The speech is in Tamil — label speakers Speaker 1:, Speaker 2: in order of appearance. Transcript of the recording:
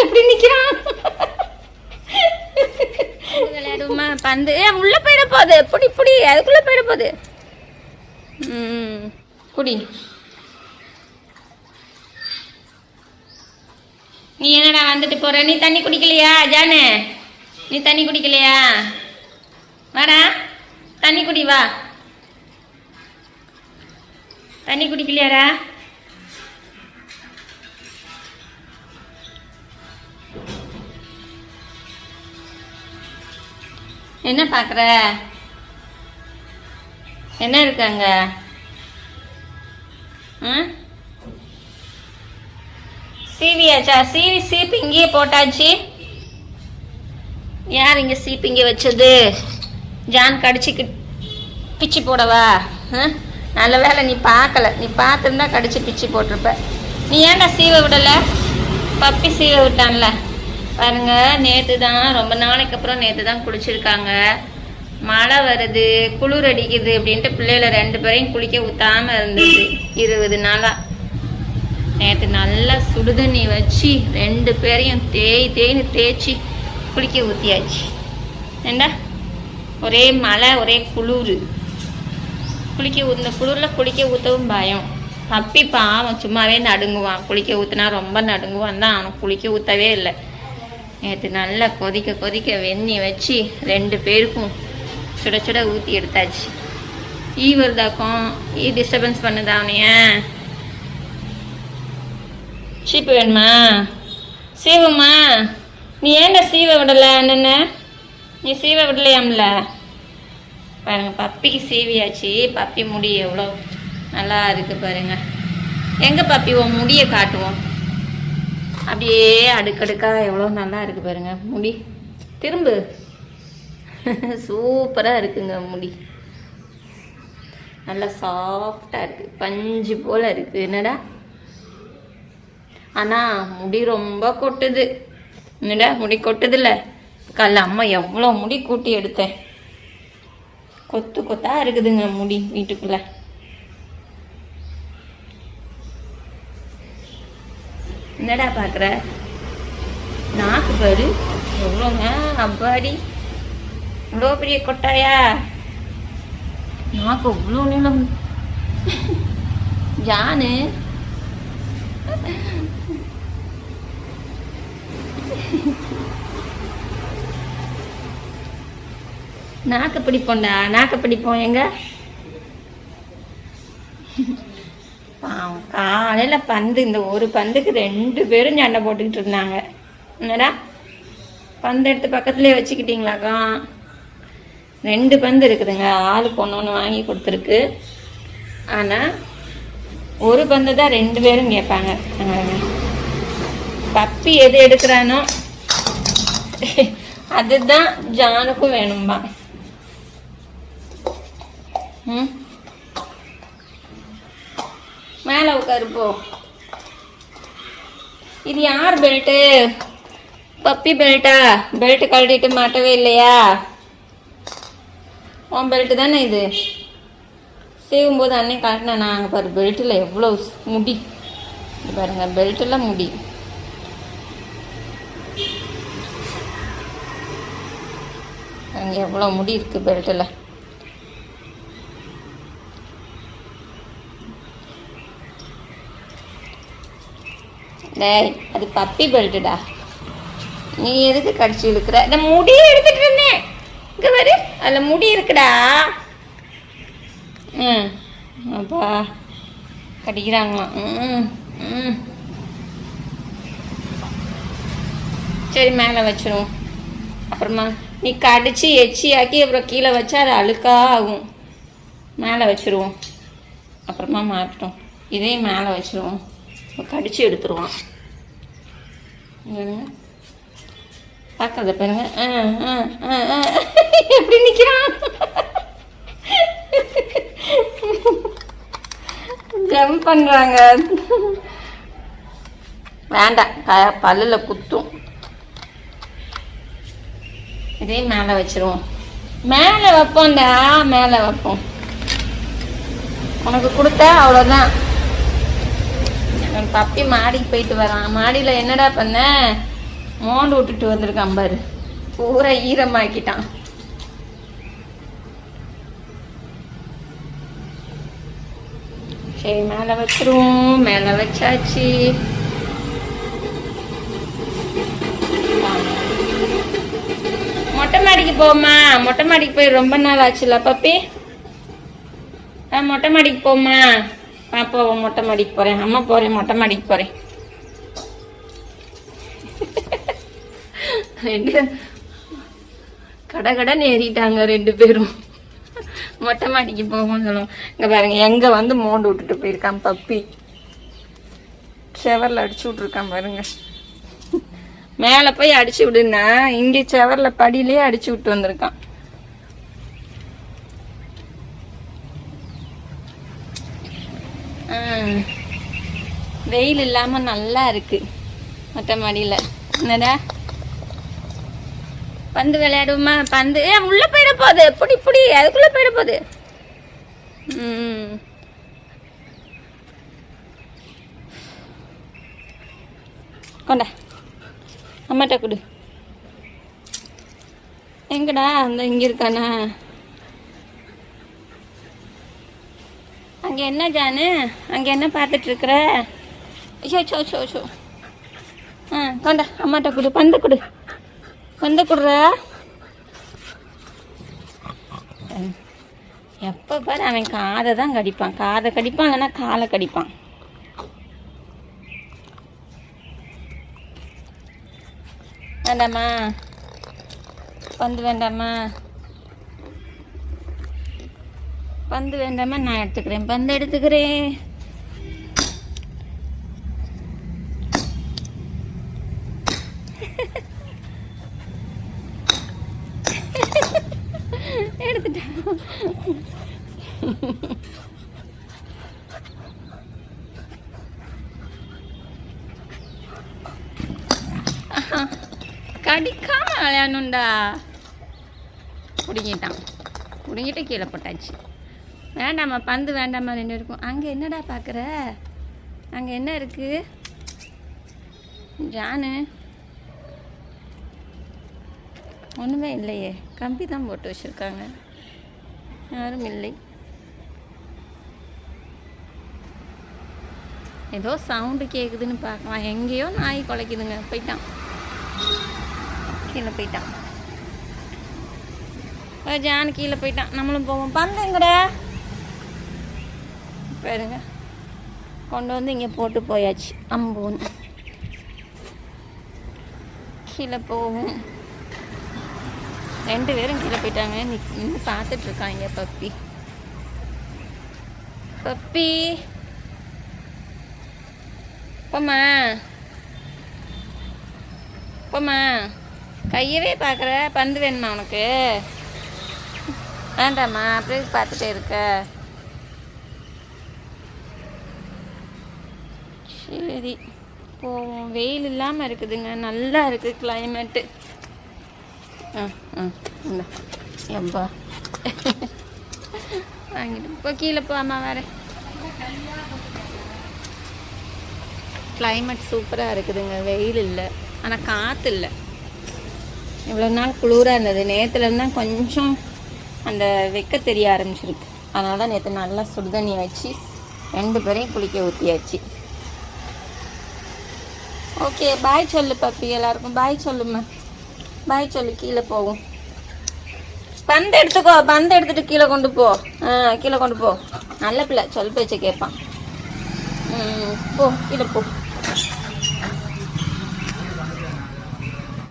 Speaker 1: எப்படி நிக்கிறான் விளையாடுமா பந்து உள்ள போயிட போகுது புடி புடி அதுக்குள்ள போயிட போகுது குடி நீ என்னடா வந்துட்டு போற நீ தண்ணி குடிக்கலையா ஜானு நீ தண்ணி குடிக்கலையா வாடா தண்ணி குடி வா தண்ணி குடிக்கலையாடா என்ன பார்க்குற என்ன இருக்காங்க சீவியாச்சா சீப்பு இங்கேயே போட்டாச்சு யார் இங்கே சீப்பு இங்கே வச்சது ஜான் கடிச்சு பிச்சு போடவா நல்ல வேலை நீ பார்க்கல நீ பார்த்துருந்தா கடிச்சு பிச்சு போட்டிருப்ப நீ ஏன்டா சீவை விடலை பப்பி சீவை விட்டான்ல பாருங்க நேற்று தான் ரொம்ப நாளைக்கு அப்புறம் நேற்று தான் குளிச்சிருக்காங்க மழை வருது குளிர் அடிக்குது அப்படின்ட்டு பிள்ளைகளை 2 பேரையும் குளிக்க ஊற்றாமல் இருந்தது 20 நாளாக நேற்று நல்லா சுடுதண்ணி வச்சு 2 பேரையும் தேய்னு தேய்ச்சி குளிக்க ஊற்றியாச்சு ஏண்டா ஒரே மழை ஒரே குளிர் இந்த குளிரில் குளிக்க ஊற்றவும் பயம் பப்பி பாவம் சும்மாவே நடுங்குவான் குளிக்க ஊற்றினா ரொம்ப நடுங்குவான் தான் அவன் குளிக்க ஊற்றவே இல்லை நேற்று நல்லா கொதிக்க வெந்நி வச்சு 2 பேருக்கும் சுட சுட ஊற்றி எடுத்தாச்சு வருதாக்கும் டிஸ்டர்பன்ஸ் பண்ணுதா அவனைய சீப்பு வேணுமா சீவுமா நீ ஏன்டா சீவை விடலை என்னென்ன நீ சீவை விடலையாம்ல பாருங்க பப்பிக்கு சீவியாச்சு பப்பி முடி எவ்வளோ நல்லா இருக்கு பாருங்க எங்கே பப்பி உன் முடியை காட்டுவோம் அப்படியே அடுக்கடுக்கா எவ்வளோ நல்லா இருக்கு பாருங்க முடி திரும்பு சூப்பராக இருக்குங்க முடி நல்லா சாஃப்டாக இருக்குது பஞ்சு போல் இருக்குது என்னடா ஆனால் முடி ரொம்ப கொட்டுது என்னடா முடி கொட்டுதில்ல காலைல அம்மா எவ்வளோ முடி கூட்டி எடுத்தேன் கொத்தா இருக்குதுங்க முடி வீட்டுக்குள்ள என்னடா பார்க்குற நாக்கு பாரு எவ்வளோங்க அப்பாடி இவ்வளோ பெரிய கொட்டாயா நாக்கு அவ்வளோ நீளம் ஜானு நாக்கு பிடிப்போம்டா நாக்கு பிடிப்போம் எங்க காலையில் பந்து இந்த ஒரு பந்துக்கு 2 பேரும் சண்டை போட்டுக்கிட்டு இருந்தாங்க என்னடா பந்து எடுத்து பக்கத்துலேயே வச்சுக்கிட்டீங்களாக்கா 2 பந்து இருக்குதுங்க ஆளுக்கு ஒன்று வாங்கி கொடுத்துருக்கு ஆனால் ஒரு பந்து தான் 2 பேரும் கேட்பாங்க பப்பி எது எடுக்கிறானோ அதுதான் ஜானுக்கும் வேணும்பா மேலே உட்காருப்போ இது யார் பெல்ட்டு பப்பி பெல்ட்டா பெல்ட் கழட்டிட்டு மாட்டவே இல்லையா உன் பெல்ட்டு தானே இது செய்யும்போது அன்னை காட்டினா நாங்கள் பாரு பெல்ட்டில் எவ்வளோ முடி பாருங்க பெல்ட்டில் முடி அங்கே எவ்வளோ முடி இருக்குது பெல்ட்டில் டேய் அது பப்பி பெல்ட்டுடா நீ எதுக்கு கடிச்சு இழுக்கிற நான் முடியை எடுத்துகிட்டு இருந்தேன் இங்கே பாரு அதில் முடி இருக்குடா அப்பா கடிக்கிறாங்களாம் சரி மேலே வச்சிருவோம் அப்புறமா நீ கடிச்சு எச்சி ஆக்கி அப்புறம் கீழே வச்சா அது அழுக்காக ஆகும் மேலே வச்சுருவோம் அப்புறமா மாட்டோம் இதையும் மேலே வச்சுருவோம் கடிச்சு எடுத்துருவான் பார்க்கறத பாருங்க எப்படி நிற்கிறான் ஜம்ப் பண்ணுறாங்க வேண்டாம் பல்லில் குத்தும் இதே மேலே வச்சிருவோம் மேலே வைப்போம்டா மேலே வைப்போம் உனக்கு கொடுத்தா அவ்வளோதான் என் பப்பி மாடிக்கு போயிட்டு வரான். மாடியில் என்னடா பண்ண, மோண்டு விட்டுட்டு வந்திருக்கான் பாரு, பூரா ஈரமாக்கிட்டான். சரி மேலே வச்சிருவோம். மேலே வச்சாச்சு. மொட்டை மாடிக்கு போமா, மொட்டை மாடிக்கு போய் ரொம்ப நாள் ஆச்சுல பப்பி. மொட்டை மாடிக்கு போமா. போவோம், மொட்டை மாடிக்கு போகிறேன். அம்மா போகிறேன், மொட்டை மாடிக்கு போகிறேன். ரெண்டு கடகடன்னு ஏறிட்டாங்க 2 பேரும். மொட்டை மாடிக்கு போவோம்னு சொல்லுவோம். இங்கே பாருங்க, எங்கே வந்து மோண்டு விட்டுட்டு போயிருக்கான் பப்பி. செவரில் அடிச்சு விட்ருக்கான் பாருங்க. மேலே போய் அடிச்சு விடுன்னா இங்கே செவரில் படியிலே அடிச்சு விட்டு வந்திருக்கான். வெயில் இல்லாமல் நல்லா இருக்கு மொட்டை மாடியில். என்னடா பந்து விளையாடுவோமா? பந்து உள்ள போயிட போகுது. பிடி அதுக்குள்ள போயிட போகுது. கொண்டா அம்மாட்ட கொடு. எங்கடா அந்த இங்கே இருக்கானா? அங்கே என்ன ஜானு, அங்கே என்ன பார்த்துட்ருக்குற? சோ கொண்டா அம்மாட்ட கொடு. பந்து கொடு, பந்து கொடுறா. எப்போ பாரு அவன் காதை தான் கடிப்பான். காதை கடிப்பான், இல்லைன்னா காலை கடிப்பான். வேண்டாமா பந்து, வேண்டாமா பந்து, வேண்டாமா? நான் எடுத்துக்கிறேன், பந்து எடுத்துக்கிறேன். எடுத்துட்டேன். கடிக்காம விளையாடணுண்டா. பிடிங்கிட்டு கீழே போட்டாச்சு. வேண்டாமா பந்து, வேண்டாமா 2 இருக்கும். அங்கே என்னடா பார்க்குற? அங்கே என்ன இருக்கு ஜானு? ஒன்றுமே இல்லையே, கம்பி தான் போட்டு வச்சுருக்காங்க, யாரும் இல்லை. ஏதோ சவுண்டு கேட்குதுன்னு பார்க்கலாம். எங்கேயோ நாய் குலைக்குதுங்க. போயிட்டான், கீழே போயிட்டான். ஜான் கீழே போயிட்டான். நம்மளும் போவோம். பந்து எங்கடா பாருங்க, கொண்டு வந்து இங்கே போட்டு போயாச்சு. அம்பூன்னு கீழே போவோம். 2 பேரும் கீழே போயிட்டாங்க. நின்று பார்த்துட்ருக்காங்க. பப்பி போம்மா, கையவே பார்க்குற. பந்து வேணுமா உனக்கு? வேண்டாம்மா, அப்படியே பார்த்துட்டே இருக்க. சரி போவோம். வெயில் இல்லாமல் இருக்குதுங்க, நல்லா இருக்குது கிளைமேட்டு. எம்பா வாங்கிட்டு இப்போ கீழே போகாமா வேறு. கிளைமேட் சூப்பராக இருக்குதுங்க, வெயில் இல்லை, ஆனால் காற்று இல்லை. இவ்வளோ நாள் குளிராக இருந்தது. நேற்றுலேருந்து தான் கொஞ்சம் அந்த வெக்க தெரிய ஆரம்பிச்சிருக்கு. அதனால தான் நேற்று நல்லா சுடுதண்ணி வச்சு 2 பேரையும் குளிக்க ஊற்றியாச்சு. ஓகே பாய் சொல்லு பப்பி, எல்லாருக்கும் பாய் சொல்லுமா. பாய் சொல்லு. கீழே போகும். பந்து எடுத்துக்கோ, பந்து எடுத்துட்டு கீழே கொண்டு போ. கீழே கொண்டு போ. நல்ல பிள்ளை, சொல் பேச்சை கேட்பான். போ கீழே போ.